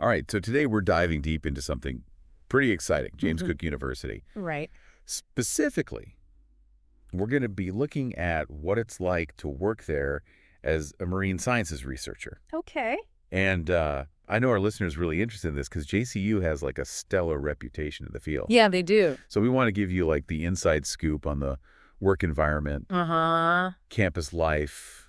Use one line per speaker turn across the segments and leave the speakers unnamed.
All right, so today we're diving deep into something pretty exciting, James Cook University.
Right.
Specifically, we're going to be looking at what it's like to work there as a marine sciences researcher.
Okay.
And I know our listeners are really interested in this because JCU has like a stellar reputation in the field.
Yeah, they do.
So we want to give you like the inside scoop on the work environment, campus life,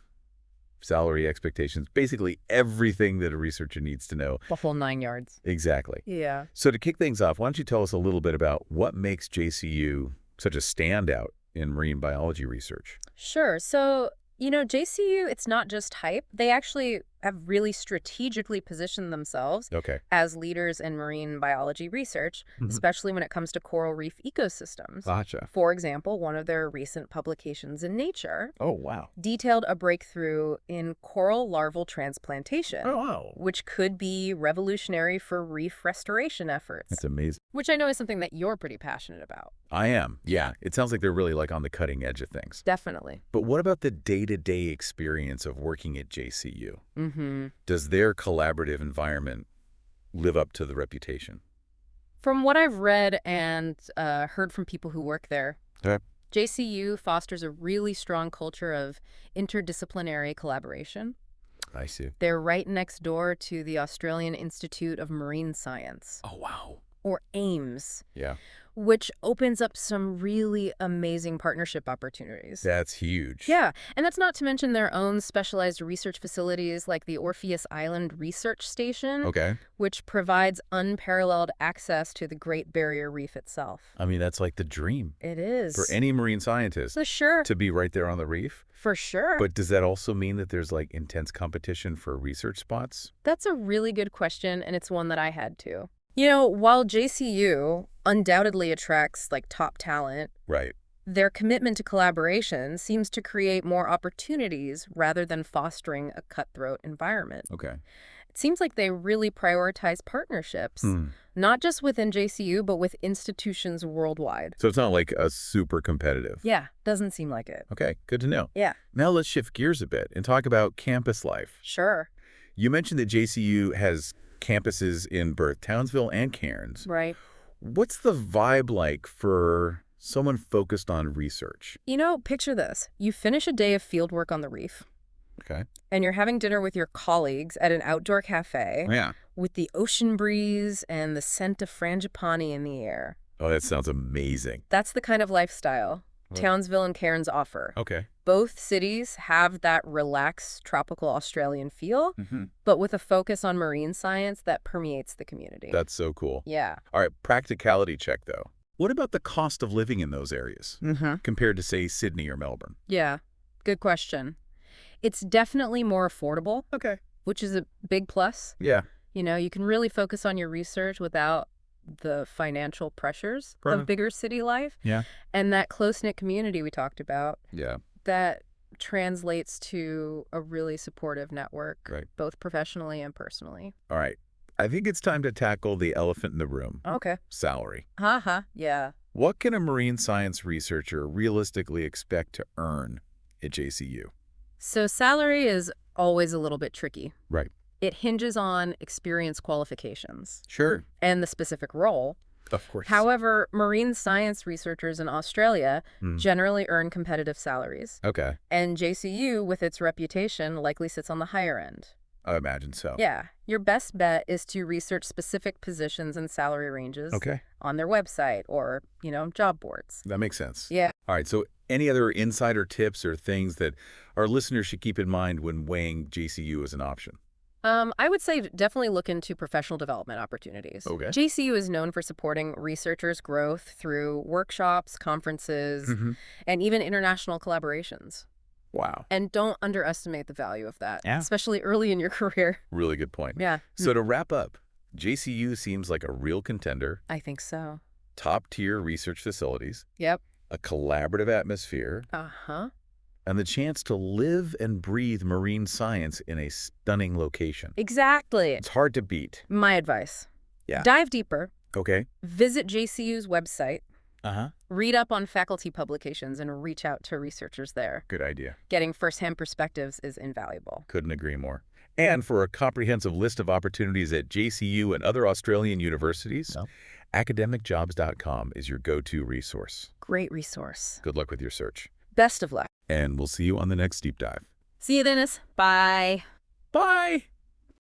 salary expectations, basically everything that a researcher needs to know.
The whole 9 yards.
Exactly.
Yeah.
So to kick things off, why don't you tell us a little bit about what makes JCU such a standout in marine biology research?
Sure. So, JCU, it's not just hype. They actually have really strategically positioned themselves
Okay.
as leaders in marine biology research, especially when it comes to coral reef ecosystems.
Gotcha.
For example, one of their recent publications in Nature
Oh, wow.
detailed a breakthrough in coral larval transplantation,
Oh, wow.
which could be revolutionary for reef restoration efforts.
That's amazing.
Which I know is something that you're pretty passionate about.
I am. Yeah. It sounds like they're really like on the cutting edge of things.
Definitely.
But what about the day-to-day experience of working at JCU?
Mm-hmm.
Does their collaborative environment live up to the reputation?
From what I've read and heard from people who work there,
Okay.
JCU fosters a really strong culture of interdisciplinary collaboration.
I see.
They're right next door to the Australian Institute of Marine Science,
Oh, wow.
or AIMS,
Yeah.
which opens up some really amazing partnership opportunities.
That's huge.
Yeah, and that's not to mention their own specialized research facilities like the Orpheus Island Research Station,
Okay.
which provides unparalleled access to the Great Barrier Reef itself.
I mean, that's like the dream
It is.
for any marine scientist
For sure.
to be right there on the reef.
For sure.
But does that also mean that there's like intense competition for research spots?
That's a really good question, and it's one that I had too. While JCU undoubtedly attracts top talent,
Right.
their commitment to collaboration seems to create more opportunities rather than fostering a cutthroat environment.
Okay.
It seems like they really prioritize partnerships, not just within JCU, but with institutions worldwide.
So it's not like a super competitive.
Yeah, doesn't seem like it.
Okay, good to know.
Yeah.
Now let's shift gears a bit and talk about campus life.
Sure.
You mentioned that JCU has campuses in both Townsville and Cairns.
Right.
What's the vibe like for someone focused on research?
Picture this. You finish a day of fieldwork on the reef,
Okay.
and you're having dinner with your colleagues at an outdoor cafe
Yeah.
with the ocean breeze and the scent of frangipani in the air.
Oh, that sounds amazing.
That's the kind of lifestyle Townsville and Cairns offer.
Okay.
Both cities have that relaxed tropical Australian feel, but with a focus on marine science that permeates the community.
That's so cool.
Yeah.
All right, practicality check, though. What about the cost of living in those areas compared to, say, Sydney or Melbourne?
Yeah. Good question. It's definitely more affordable,
Okay.
which is a big plus.
Yeah.
You can really focus on your research without the financial pressures
Right.
of bigger city life.
Yeah.
And that close-knit community we talked about,
Yeah.
that translates to a really supportive network,
Right.
both professionally and personally.
All right. I think it's time to tackle the elephant in the room.
Okay.
Salary.
Yeah.
What can a marine science researcher realistically expect to earn at JCU?
So salary is always a little bit tricky.
Right.
It hinges on experience qualifications
Sure.
and the specific role.
Of course.
However, marine science researchers in Australia generally earn competitive salaries.
Okay.
And JCU, with its reputation, likely sits on the higher end.
I imagine so.
Yeah. Your best bet is to research specific positions and salary ranges
Okay.
on their website or, job boards.
That makes sense.
Yeah.
All right. So any other insider tips or things that our listeners should keep in mind when weighing JCU as an option?
I would say definitely look into professional development opportunities.
Okay.
JCU is known for supporting researchers' growth through workshops, conferences, and even international collaborations.
Wow.
And don't underestimate the value of that,
Yeah.
especially early in your career.
Really good point.
Yeah.
So to wrap up, JCU seems like a real contender,
I think so.
top-tier research facilities,
Yep.
a collaborative atmosphere,
Uh-huh.
and the chance to live and breathe marine science in a stunning location.
Exactly.
It's hard to beat.
My advice.
Yeah.
Dive deeper.
Okay.
Visit JCU's website.
Uh-huh.
Read up on faculty publications and reach out to researchers there.
Good idea.
Getting firsthand perspectives is invaluable.
Couldn't agree more. And for a comprehensive list of opportunities at JCU and other Australian universities,
Yep.
academicjobs.com is your go-to resource.
Great resource.
Good luck with your search.
Best of luck.
And we'll see you on the next deep dive.
See you, Dennis. Bye.
Bye!